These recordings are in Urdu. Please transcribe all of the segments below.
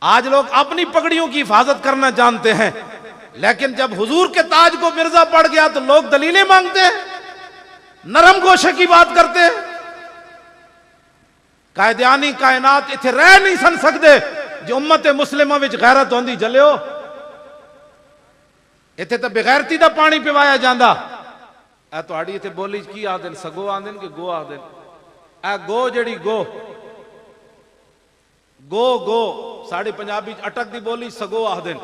آج لوگ اپنی پگڑیوں کی حفاظت کرنا جانتے ہیں، لیکن جب حضور کے تاج کو مرزا پڑ گیا تو لوگ دلیلیں مانگتے ہیں، نرم گوشے کی بات کرتے ہیں۔ قائدیانی کائنات اتھے رہ نہیں سن سکتے جو امت مسلمہ وچ غیرت ہوندی جلیو، اتھے تے بغیرتی دا پانی پیوایا جاندا۔ اے تہاڈی اتھے بولی کی آندن، سگو آندن کہ گو آندن؟ اے گو جڑی گو ساڑی پنجابی اٹک دی بولی سگو آندن،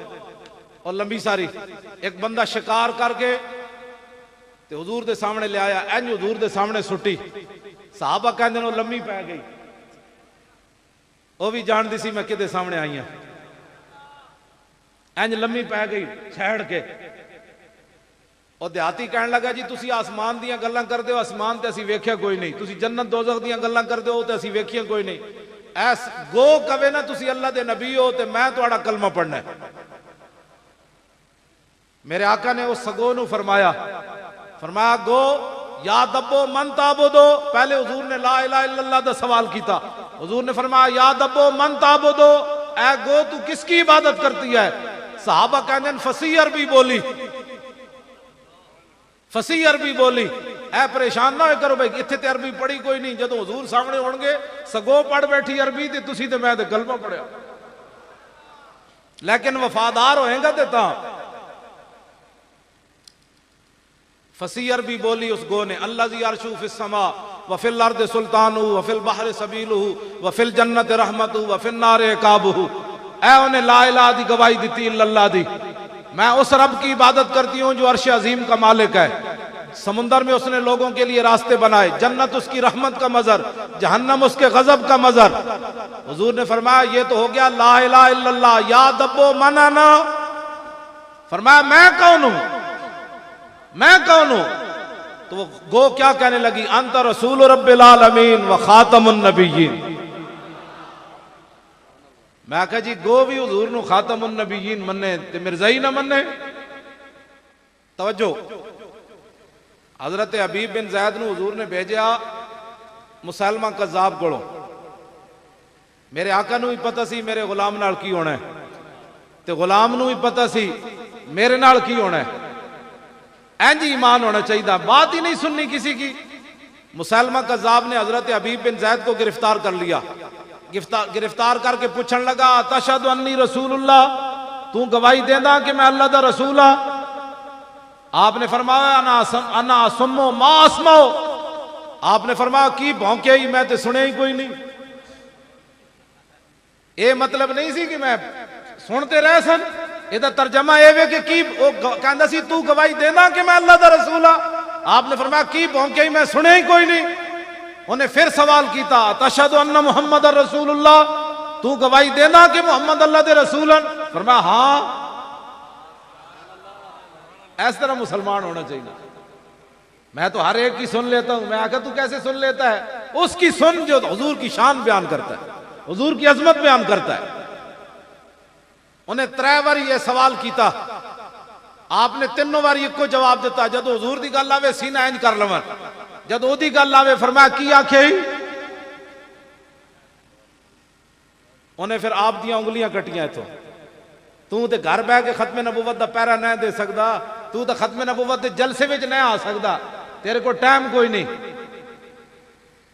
اور لمبی ساری ایک بندہ شکار کر کے تے حضور دے سامنے لے آیا، اینج حضور دے سامنے سٹی، صحابہ کہندے وہ لمبی پہ گئی، وہ بھی جان دی سی میں کدے سامنے آئی ہوں، اینج لمبی پہ گئی چھیڑ کے۔ اور دیہاتی کہنے لگا جی تسی آسمان دیاں گلاں کردے ہو، آسمان تے اسی ویکھیا کوئی نہیں، تسی جنت دوزخ دیاں گلاں کردے ہو تے اسی ویکھیا کوئی نہیں، ایس گو کہے نا تسی اللہ دے نبی ہو تے میں تہاڈا کلمہ پڑھنا ہے۔ میرے آقا نے اس سگو نو فرمایا گو یا دبو من تعبدو، پہلے حضور نے لا الہ الا اللہ دا سوال کیتا، حضور نے فرمایا یا دبو من تعبدو، اے گو تو کس کی عبادت کرتی ہے؟ صحابہ کہندے فصیح عربی بولی، فصیح عربی بولی۔ اے پریشان نہ ہوئے کرو بھائی اتھے تے عربی پڑھی کوئی نہیں، جدو حضور سامنے ہون گے سگو پڑھ بیٹھی عربی تے تسی تے میں تے کلمہ پڑھیا، لیکن وفادار ہوئیں گا تے تاں۔ فصیح عربی بولی اس گو نے، الذی عرشہ فی السماء وفی الارض سلطانہ وفی البحر سبیلہ وفی الجنت رحمتہ وفی النار عقابہ۔ اے انہیں لا الہ دی گواہی دیتی الا اللہ دی، میں اس رب کی عبادت کرتی ہوں جو عرش عظیم کا مالک ہے، سمندر میں اس نے لوگوں کے لیے راستے بنائے، جنت اس کی رحمت کا مظہر، جہنم اس کے غضب کا مظہر۔ حضور نے فرمایا یہ تو ہو گیا لا الہ الا اللہ، یا دبو من انا، فرمایا میں کون ہوں، میں کون ہوں؟ تو وہ گو کیا کہنے لگی، انت رسول رب العالمین و خاتم النبیین۔ میں کہا جی گو بھی حضور نو خاتم النبیین مننے تے مرزائی نہ مننے۔ توجہ، حضرت حبیب بن زید نو حضور نے بھیجیا مسلمہ کذاب کولوں، میرے آقا نو ہی پتہ سی میرے غلام نال کی ہونا ہے، تے غلام نو ہی پتہ سی میرے نال کی ہونا ہے، اینج ایمان ہونا چاہیے، بات ہی نہیں سننی کسی کی۔ مسلمہ کذاب نے حضرت حبیب بن زید کو گرفتار کر لیا، گرفتار کر کے پوچھن لگا تشہد انی رسول اللہ، تو گواہی دینا کہ میں اللہ دا رسول ہاں؟ آپ نے فرمایا انا اسمو ما اسمو، آپ نے فرمایا کی بھونکے ہی میں تے سنے ہی کوئی نہیں۔ اے مطلب نہیں سی کہ میں سنتے رہ سن، یہ دا ترجمہ اے وے کہ کی کہندا سی تو گواہی دینا کہ میں اللہ دا رسول ہاں؟ آپ نے فرمایا کی بھونکے ہی میں سنے ہی کوئی نہیں۔ انہیں پھر سوال کیتا تشہد ان محمد رسول اللہ، تو گواہی دینا کہ محمد اللہ دے رسول ہیں؟ فرمایا ہاں۔ اس طرح مسلمان ہونا چاہیے۔ میں تو ہر ایک کی سن لیتا ہوں، میں آخر تو کیسے سن لیتا ہے؟ اس کی سن جو حضور کی شان بیان کرتا ہے، حضور کی عظمت بیان کرتا ہے۔ انہیں 3 بار یہ سوال کیتا، آپ نے 3 بار ایک کو جواب دیتا، جدو حضور دی گل آوے سینہ انج کر لون، جدو دی گل آوے فرمایا کی آکھے ہی؟ انہیں پھر آپ دیاں انگلیاں کٹیاں تو تے گھر بہ کے ختم نبوت دا پیرا نہ دے سکدا، تو تے ختم نبوت دے جلسے وچ نہ آ سکدا، تیرے کو ٹائم کوئی نہیں۔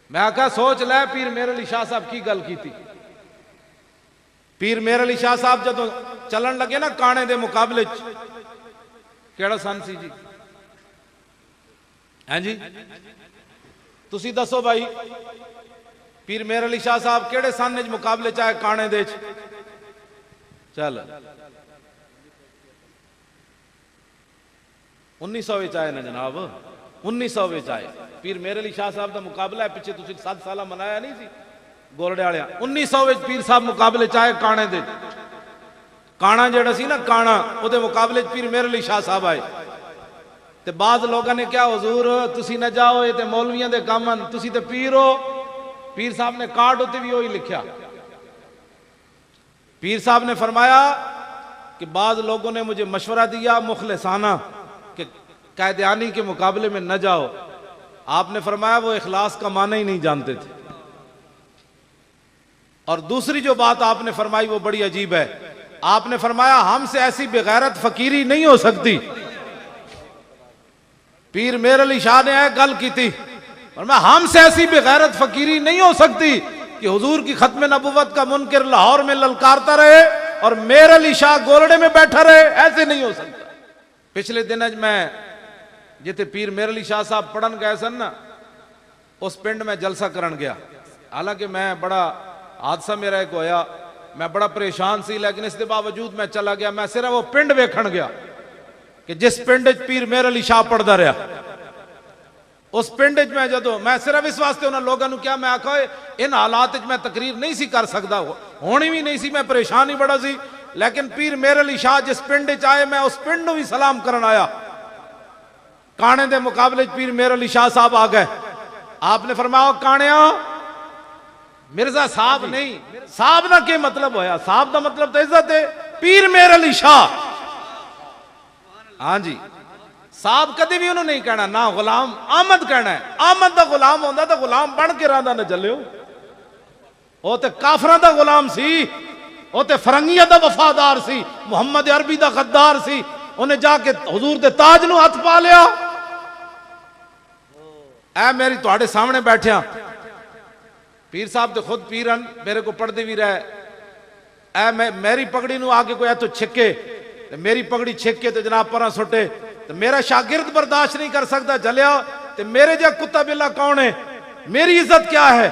میں آکھا سوچ لے پیر میر علی شاہ صاحب کی گل کیتی۔ پیر میر علی شاہ صاحب جدو چلن لگے نا کانے دے مقابلے کیڑا سن سی جی؟ ہاں جی تسی دسو بھائی، پیر میر علی شاہ صاحب کیڑے سن وچ مقابلے چاہے کانے دے چل 1900 وچ آئے نا جناب، 1900 وچ آئے پیر میر علی شاہ صاحب دا مقابلہ ہے، پیچھے تسی 7 سالہ منایا نہیں سی گولڑے والے 1900 وچ پیر صاحب مقابلے چاہے کانے دے، کانا جڑا سی نا کانا او دے مقابلے پیر میر علی شاہ صاحب آئے۔ تے بعض لوگوں نے کیا حضور تسی نہ جاؤ یہ تے مولویاں دے کامن، تسی تے پیر ہو۔ پیر صاحب نے کارڈ ہوتے بھی وہی لکھیا، پیر صاحب نے فرمایا کہ بعض لوگوں نے مجھے مشورہ دیا مخلصانہ کہ قائدیانی کے مقابلے میں نہ جاؤ، آپ نے فرمایا وہ اخلاص کا معنی ہی نہیں جانتے تھے، اور دوسری جو بات آپ نے فرمائی وہ بڑی عجیب ہے. آپ نے فرمایا ہم سے ایسی بغیرت فقیری نہیں ہو سکتی. پیر میر علی شاہ نے گل کی تھی، فرمایا ہم سے ایسی بغیرت فقیری نہیں ہو سکتی کہ حضور کی ختم نبوت کا منکر لاہور میں للکارتا رہے اور میر علی شاہ گولڑے میں بیٹھا رہے. ایسے نہیں ہو سکتا. پچھلے دن میں جتے پیر میر علی شاہ صاحب پڑھن گئے سن نا، اس پنڈ میں جلسہ کرن گیا. حالانکہ میں بڑا حادثہ میرا ایک ہویا، میں بڑا پریشان سی، لیکن اس کے باوجود میں چلا گیا. میں صرف وہ پنڈ ویکھن گیا کہ جس پنڈ پیر میر علی شاہ پڑھدا رہا. اس پنڈ میں جدو میں صرف اس واسطے انہوں لوگوں نے کیا، میں آکھا ان حالات میں تقریر نہیں سی کر سکتا، ہونی بھی نہیں سی، میں پریشان ہی بڑا سی. لیکن پیر میر علی شاہ جس پنڈ آئے میں اس پنڈ نو بھی سلام کرن آیا. کانے دے مقابلے پیر میر علی شاہ صاحب آ گئے. آپ نے فرمایا کانیا مرزا صاحب نہیں، صاحب نہ کیا مطلب ہویا؟ صاحب دا مطلب تو عزت ہے. پیر میر علی شاہ، ہاں جی، صاحب کدی بھی انہوں نہیں کہنا، نہ غلام احمد کہنا ہے. احمد دا غلام ہوندا تو غلام بن کے رہندا نہ چلے. وہ تے کافراں دا غلام سی، وہ تے فرنگیاں دا وفادار سی، محمد عربی دا غدار سی. انہیں جا کے حضور دے تاج نو ہاتھ پا لیا. اے میری تواڈے سامنے بیٹھیا پیر صاحب تے خود پیرن، میرے کو پڑھتے بھی رہے. اے میری پگڑی نو آگے کوئی تو چھکے، میری پگڑی چھک کے تو جناب پرا سٹے تو میرا شاگرد برداشت نہیں کر سکتا. جلیا تو میرے جا کتا بلا کون ہے؟ میری عزت کیا ہے؟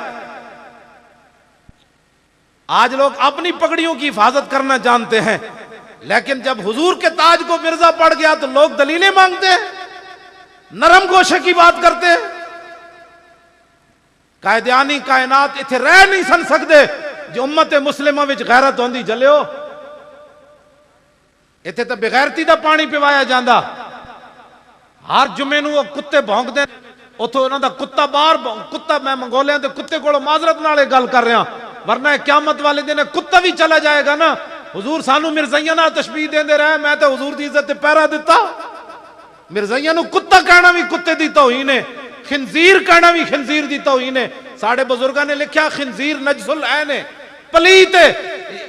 آج لوگ اپنی پگڑیوں کی حفاظت کرنا جانتے ہیں، لیکن جب حضور کے تاج کو مرزا پڑ گیا تو لوگ دلیلیں مانگتے ہیں، نرم گوشے کی بات کرتے ہیں. قائدیانی کائنات اتھے رہ نہیں سن سکتے جو امت مسلمہ وچ غیرت ہوندی. جلیو اتھے تو بغیرتی دا پانی پیوایا جاندا. ہر جمعے نو وہ کتے بھونک دے، اتھوں انہاں دا کتا باہر کتا، میں منگولیاں دے کتے کولوں معذرت نال گل کر رہا، ورنہ قیامت والے دن کتا بھی چلا جائے گا نا. حضور سانو مرزائیاں نال تشبیہ دیندے رہے، میں تے حضور دی عزت تے پہرا دتا. مرزائیاں نو کتا کہنا بھی کتے دی توہین ہے، خنزیر کہنا بھی خنزیر دی توہین ہے. ساڑھے بزرگاں نے لکھیا خنزیر نجس العین ہے، پلیت ہے،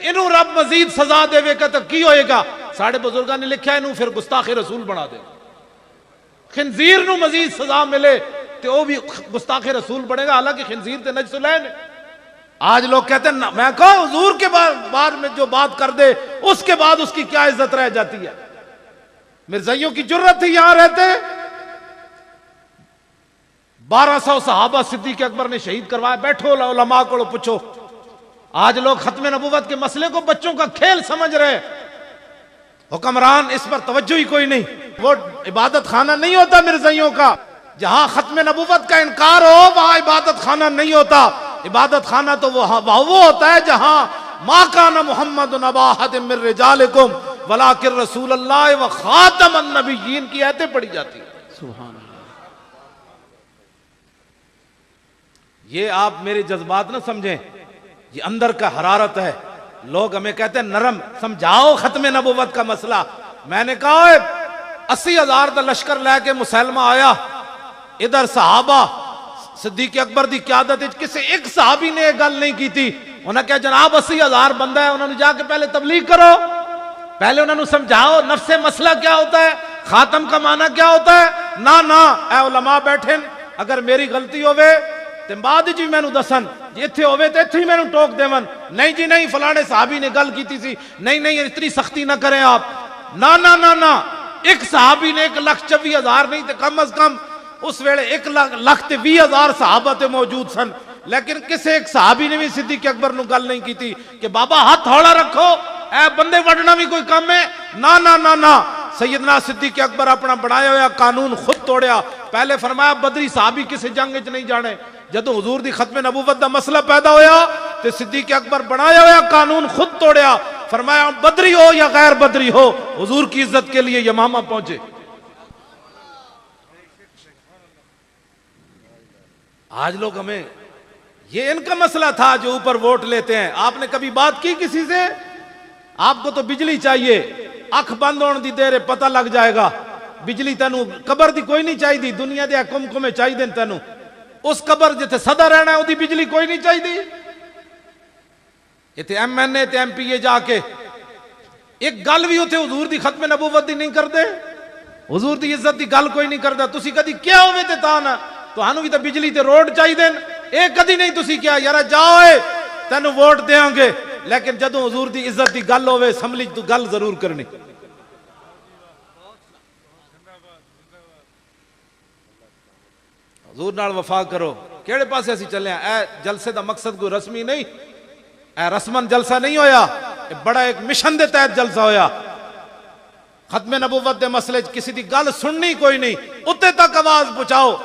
انہوں رب مزید سزا دے گا تو کی ہوئے گا؟ ساڑھے بزرگاں نے لکھیا انہوں پھر گستاخ رسول بنا دے. خنزیر نو مزید سزا ملے تو وہ بھی گستاخ رسول بنے گا، حالانکہ خنزیر تے نجس العین ہے. آج لوگ کہتے ہیں میں کہو حضور کے بارے میں جو بات کر دے اس کے بعد اس کی کیا عزت رہ جاتی ہے؟ مرزائیوں کی جرت تھی یہاں رہتے. 1200 صحابہ صدیق اکبر نے شہید کروایا. بیٹھو علماء کو پوچھو. آج لوگ ختم نبوت کے مسئلے کو بچوں کا کھیل سمجھ رہے. حکمران اس پر توجہ ہی کوئی نہیں. وہ عبادت خانہ نہیں ہوتا مرزائیوں کا. جہاں ختم نبوت کا انکار ہو وہاں عبادت خانہ نہیں ہوتا. عبادت خانہ تو وہ ہوتا ہے جہاں ما کان محمد ابا احد من رجالکم ولکن رسول اللہ و خاتم النبیین کی آیتیں پڑھی جاتی ہیں. سبحان اللہ. یہ آپ میرے جذبات نہ سمجھیں، یہ اندر کا حرارت ہے. لوگ ہمیں کہتے ہیں نرم سمجھاؤ ختم نبوت کا مسئلہ. میں نے کہا 80,000 دا لشکر لے کے مسلمہ آیا، ادھر صحابہ صدیق اکبر دی قیادت کسی ایک صحابی نے یہ گل نہیں کی تھی. انہوں نے کہا جناب 80,000 بندہ ہے، انہوں نے جا کے پہلے تبلیغ کرو، پہلے انہوں نے سمجھاؤ نفس مسئلہ کیا ہوتا ہے، خاتم کا معنی کیا ہوتا ہے. نہ اے علماء بیٹھیں، اگر میری غلطی ہوئے تے بعد جی میں نو دسن، جی اتھے ہوئے تے اتھے ہی میں نو ٹوک دے من، نہیں جی نہیں فلانے صحابی نے گل کی تھی، نہیں اتنی سختی نہ کریں آپ. نہ ایک صحابی نے 1,24,000 نہیں تے کم از کم اس ویلے 1,20,000 صحابہ تے موجود سن، لیکن کسی ایک صحابی نے بھی صدیق اکبر نو گل نہیں کی تھی کہ بابا ہاتھ ہولا رکھو، اے بندے وڈنا بھی کوئی کم ہے. نہ سیدنا صدیق اکبر اپنا بنایا ہوا قانون خود توڑیا. پہلے فرمایا بدری صحابی کسی جنگ وچ نہیں جانے. جدو حضور دی ختم نبوت دا مسئلہ پیدا ہویا تے صدیق اکبر بنایا ہوا قانون خود توڑیا. فرمایا بدری ہو یا غیر بدری ہو حضور کی عزت کے لیے یمامہ پہنچے. آج لوگ ہمیں یہ ان کا مسئلہ تھا جو اوپر ووٹ لیتے ہیں. آپ نے کبھی بات کی کسی سے؟ آپ کو تو بجلی چاہیے، اکھ بند ہونے دی دیر پتہ لگ جائے گا. بجلی تینوں قبر دی کوئی نہیں چاہیے، دنیا دے کم چاہیے تینوں. اس قبر جتے صدا رہنا ہے وہ دی بجلی کوئی نہیں چاہیے. اتنے MNA تے MPA جا کے ایک گل بھی اتنے حضور دی ختم نبوت دی نہیں کرتے، حضور دی عزت دی گل کوئی نہیں کرتا. تسی کدی کیا ہوئے تے تا نا تہانوں بھی تے بجلی تے روڈ چاہیے دین، اے کدی نہیں تسی کیا یارا جاؤ اے تینوں ووٹ دیاں گے. لیکن جدوں حضور دی عزت دی گل ہوئے اسمبلی تو گل ضرور کرنی. حضور نال وفا کرو. کیڑے پاسے اسی چلے ہیں؟ اے جلسے دا مقصد کوئی رسمی نہیں، اے رسمن جلسہ نہیں ہویا، اے بڑا ایک مشن دے تحت جلسہ ہویا. ختم نبوت دے مسئلے کسی دی گل سننی کوئی نہیں، اتے تک آواز پہنچاؤ.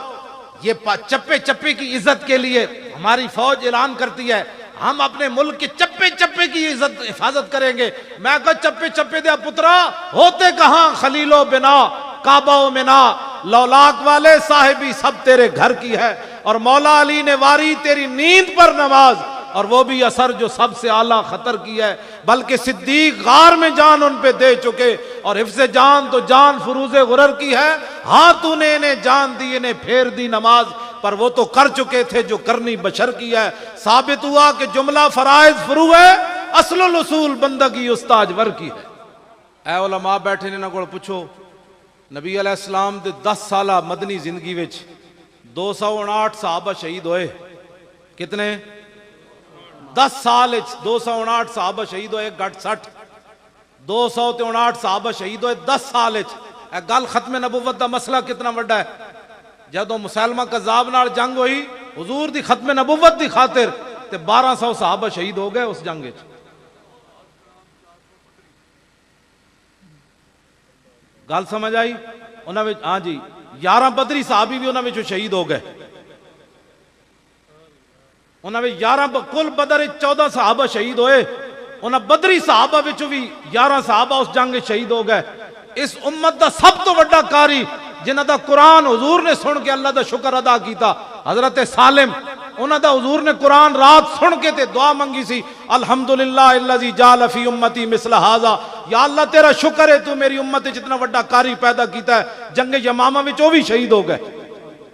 یہ چپے چپے کی عزت کے لیے ہماری فوج اعلان کرتی ہے ہم اپنے ملک کے چپے چپے کی عزت حفاظت کریں گے. میں کہا چپے چپے دیا پترا ہوتے کہاں؟ خلیل و بنا کعبہ و منا لولاک والے صاحبی سب تیرے گھر کی ہے. اور مولا علی نے واری تیری نیند پر نماز، اور وہ بھی اثر جو سب سے اعلیٰ خطر کی ہے. بلکہ صدیق غار میں جان ان پہ دے چکے، اور حفظ جان تو جان فروز غرر کی ہے. ہاں تو نے انہیں جان دی، انہیں پھیر دی نماز، پر وہ تو کر چکے تھے جو کرنی بشر کی ہے. ثابت ہوا کہ جملہ فرائض فرو ہے، اصل الاصول بندگی استاج ور کی ہے. اے علماء بیٹھے نے نہ کوڑ پوچھو نبی علیہ السلام دے 10 سالہ مدنی زندگی وچ 259 صحابہ شہید ہوئے. کتنے؟ 10 سال 259 صحابہ شہید ہوئے. گھٹ 60 259 صحابہ شہید ہوئے 10 سال. اے گل ختم نبوت دا مسئلہ کتنا بڑا ہے. جدوں مسلمہ کذاب نال جنگ ہوئی حضور دی ختم نبوت دی خاطر تے 1200 صحابہ شہید ہو گئے اس جنگ وچ. گل سمجھ آئی؟ انہاں وچ ہاں جی 11 بدری صحابی بھی انہاں وچ شہید ہو گئے. انہاں وچ 11 کل بدر 14 صحابہ شہید ہوئے. انہاں بدری صحابہ وچ بھی 11 صحابہ اس جنگ وچ شہید ہو گئے. اس امت دا سب تو بڑا قاری جنہ دا قرآن حضور نے سن کے اللہ دا شکر ادا کیتا حضرت سالم. انہاں دا حضور نے قرآن رات سن کے تے دعا منگی سی الحمدللہ الذی جعل فی امتی مثل ھذا. یا اللہ تیرا شکر ہے تو میری امت جتنا بڑا قاری پیدا کیتا ہے. جنگ یمامہ وچ وہ بھی شہید ہو گئے.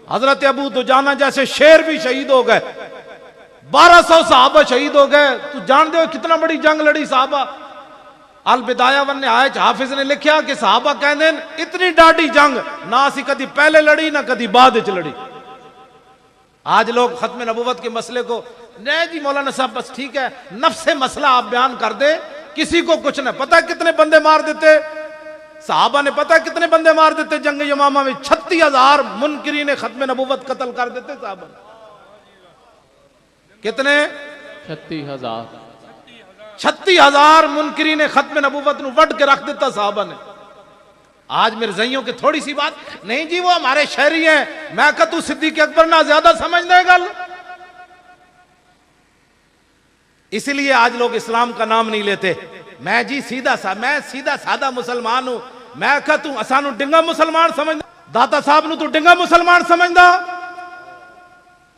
حضرت ابو دجانہ جیسے شیر بھی شہید ہو گئے. 1200 صحابہ شہید ہو گئے. تو جان دے ہو کتنا بڑی جنگ لڑی صحابہ. البدایہ والنہایہ حافظ نے لکھیا کہ صحابہ کہندے اتنی ڈاڈی جنگ نہ اسی کدی پہلے لڑی نہ کدی بعد وچ لڑی. آج لوگ ختم نبوت کے مسئلے کو نہیں جی مولانا صاحب بس ٹھیک ہے نفس مسئلہ آپ بیان کر دیں کسی کو کچھ نہ پتہ کتنے بندے مار دیتے صحابہ نے. پتہ کتنے بندے مار دیتے جنگ یمامہ میں 36,000 منکرین ختم نبوت قتل کر دیتے صحابہ نے. کتنے؟ 36,000 منکرین ختم نبوت نو وڈ کے رکھ دیتا صحابہ نے. آج مرزائیوں کی تھوڑی سی بات نہیں جی وہ ہمارے شہری ہیں. میں کہا تو صدیق اکبر نہ زیادہ سمجھ دے گل. اسی لیے آج لوگ اسلام کا نام نہیں لیتے. میں جی میں سیدھا سادہ مسلمان ہوں. میں کہا تو اسانو ڈنگا مسلمان سمجھدا. داتا صاحب نو تو ڈنگا مسلمان سمجھدا.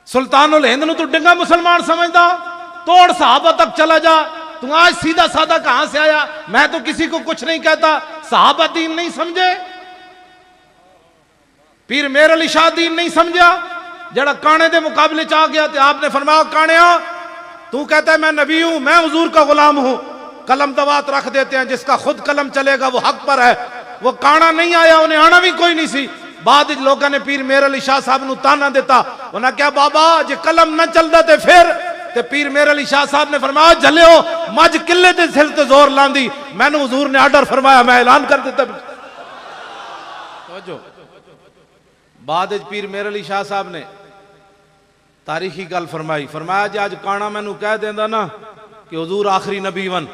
سلطان الہند نو تو ڈنگا مسلمان سمجھدا. توڑ صحابہ تک چلا جا. تو آج سیدھا سادہ کہاں سے آیا؟ میں تو کسی کو کچھ نہیں کہتا. صحابہ دین نہیں سمجھے. پیر میر علی شاہ دین نہیں سمجھا جڑا کانے دے مقابلے چاہ گیا تھے. آپ نے فرمایا کانیا تو کہتا ہے میں نبی ہوں میں حضور کا غلام ہوں. قلم دوات رکھ دیتے ہیں جس کا خود قلم چلے گا وہ حق پر ہے. وہ کانا نہیں آیا انہیں آنا بھی کوئی نہیں سی. بعد لوگوں نے پیر میر علی شاہ صاحب نو تانا دیتا. انہاں کیا بابا جے قلم نہ چلدا تے پھر تے پیر میر علی شاہ صاحب نے فرمایا جھلیو مجھ قلے تے سر تے زور لاندی. میں نے حضور نے آرڈر فرمایا میں اعلان کر دیتا. توجہ بعد پیر میر علی شاہ صاحب نے تاریخی گل فرمائی. فرمایا جی آج کانا میں نو کہہ دیندا نا کہ حضور آخری نبی ون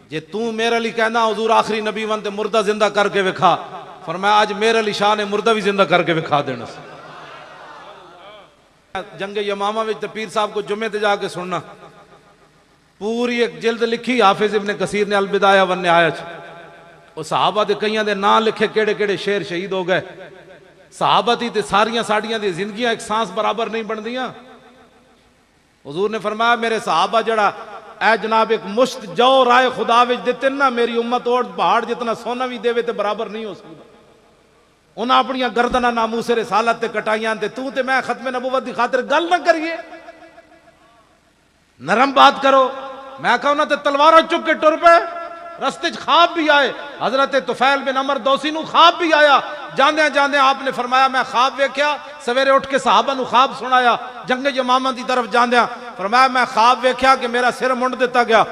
جے تو میر علی کہنا حضور آخری نبی ون تے مردہ زندہ کر کے وکھا. فرمایا آج میر علی شاہ نے مردہ بھی زندہ کر کے وکھا دینا. جنگ یمامہ وچ تے پیر صاحب کو جمعے تے جا کے سننا پوری ایک جلد لکھی حافظ ابن کثیر نے البدایہ والنہایہ. وہ صحابہ دے کئیاں دے نام لکھے کیڑے کیڑے شیر شہید ہو گئے. صحابہ دی تے ساریاں ساڑیاں دی زندگیاں ایک سانس برابر نہیں بن دیاں. حضور نے فرمایا میرے صحابہ جڑا اے جناب ایک مشت جو رائے خدا وچ دیتے نا میری امت اور پہاڑ جتنا سونا بھی دے تے برابر نہیں ہو سکتا. انہاں اپنی گردنہ ناموس رسالت تے کٹائیاں تے میں ختم نبوت دی خاطر گل نہ کریے. نرم بات کرو. میں کہا انہوں نے تلواروں چک کے ٹر پے رستے خواب بھی آئے حضرت طفیل بن عمر دوسی نو خواب بھی آیا جاندے جاندے آپ نے فرمایا میں خواب ویکھیا سویرے اٹھ کے صحابہ نو خواب سنایا جنگ یمامہ دی طرف جاندیا فرمایا میں خواب ویکھیا کہ میرا سر منڈ دیتا گیا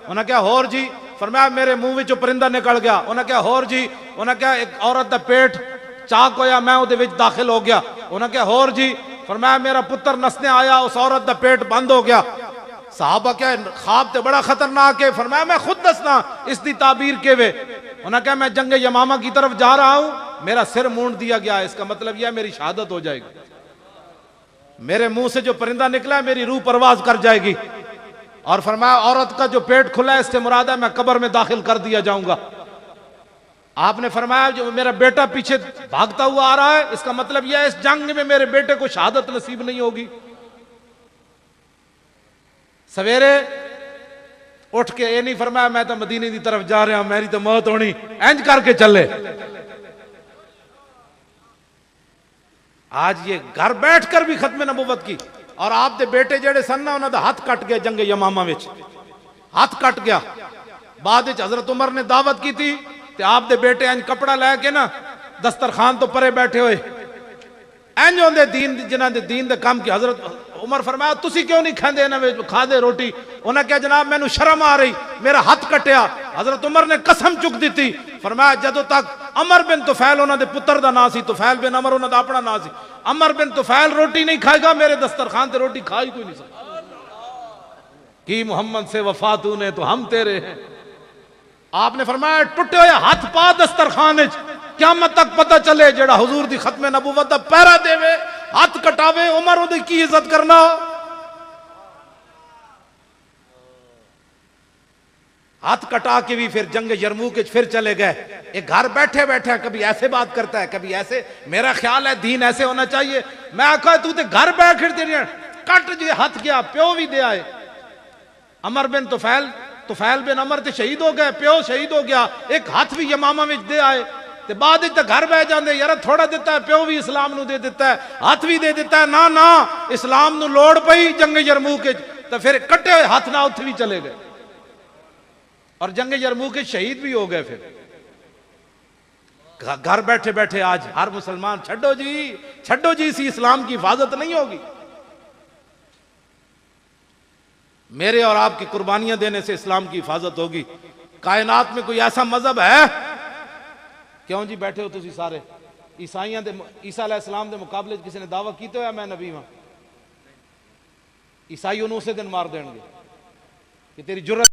انہاں کہا ہور جی فرمایا میرے منہ وچوں پرندہ نکل گیا انہاں کہا ہور جی انہاں کہا ایک عورت دا پیٹ چاک ہویا میں اودے وچ داخل ہو گیا انہاں کہا ہور جی فرمایا میرا پتر نسنے آیا اس عورت دا پیٹ بند ہو گیا صحابہ کہا خواب تے بڑا خطرناک ہے فرمایا میں خود دسنا اس دی تعبیر کے وے انہاں کہا میں جنگ یمامہ کی طرف جا رہا ہوں میرا سر مونڈ دیا گیا اس کا مطلب یہ میری شہادت ہو جائے گی میرے منہ سے جو پرندہ نکلا ہے میری روح پرواز کر جائے گی اور فرمایا عورت کا جو پیٹ کھلا ہے اس سے مراد ہے میں قبر میں داخل کر دیا جاؤں گا آپ نے فرمایا جو میرا بیٹا پیچھے بھاگتا ہوا آ رہا ہے اس کا مطلب یہ ہے اس جنگ میں میرے بیٹے کو شہادت نصیب نہیں ہوگی سویرے اٹھ کے یہ نہیں فرمایا میں تو مدینے دی طرف جا رہا ہوں میری تو موت ہونی انج کر کے چلے آج یہ گھر بیٹھ کر بھی ختم نبوت کی اور آپ دے بیٹے جڑے سن نا انہاں دا ہاتھ کٹ گیا جنگ یمامہ وچ ہاتھ کٹ گیا بعد وچ حضرت عمر نے دعوت کی تھی تے آپ دے بیٹے انج کپڑا لے کے نا دسترخوان تو پرے بیٹھے ہوئے انج ہوندے دین جنہاں دے دین دے کام کی حضرت عمر فرمایا تسی کیوں نہیں کھاندے انہاں وچ کھا دے روٹی انہاں کہا جناب مینوں شرم آ رہی میرا ہاتھ کٹیا حضرت عمر نے قسم چک دیتی فرمایا جدوں تک عمر بن طفیل انہاں دے پتر دا نام سی طفیل بن عمر انہاں دا اپنا نام سی عمر بن طفیل روٹی نہیں کھائے گا میرے دسترخوان تے روٹی کھائی کوئی نہیں سکتا کی محمد سے وفا تو نے تو ہم تیرے ہیں آپ نے فرمایا ٹوٹے ہوئے ہاتھ پا دسترخوان وچ قیامت تک پتہ چلے جڑا حضور دی ختم نبوت دا پیرا دے وے ہاتھ کٹاوے عمر دی کی عزت کرنا ہاتھ کٹا کے بھی پھر جنگ یرموک پھر چلے گئے ایک گھر بیٹھے بیٹھے کبھی ایسے بات کرتا ہے کبھی ایسے میرا خیال ہے دین ایسے ہونا چاہیے میں آکھا تو تے گھر بیٹھ تیری کٹ جی ہاتھ گیا پیو بھی دے آئے عمر بن طفیل بن عمر تے شہید ہو گئے پیو شہید ہو گیا ایک ہاتھ بھی یمامہ وچ دے آئے تے بعد تے گھر بہ جاندے یار تھوڑا دیتا ہے پیو بھی اسلام نو دے دیتا ہے ہاتھ بھی دے دیتا ہے نا اسلام نو لوڑ پئی جنگ یرموک تے پھر کٹے ہوئے ہاتھ نہ اتھ بھی چلے گئے اور جنگ یرموک شہید بھی ہو گئے پھر گھر بیٹھے بیٹھے آج ہر مسلمان چھڈو جی اسی اسلام کی حفاظت نہیں ہوگی میرے اور آپ کی قربانیاں دینے سے اسلام کی حفاظت ہوگی کائنات میں کوئی ایسا مذہب ہے کیوں جی بیٹھے ہو تسی سارے عیسائیاں عیسیٰ علیہ السلام دے مقابلے کسی نے دعویٰ کیتے ہویا میں نبی ہاں عیسائی انہوں سے دن مار دیں گے کہ تیری جرت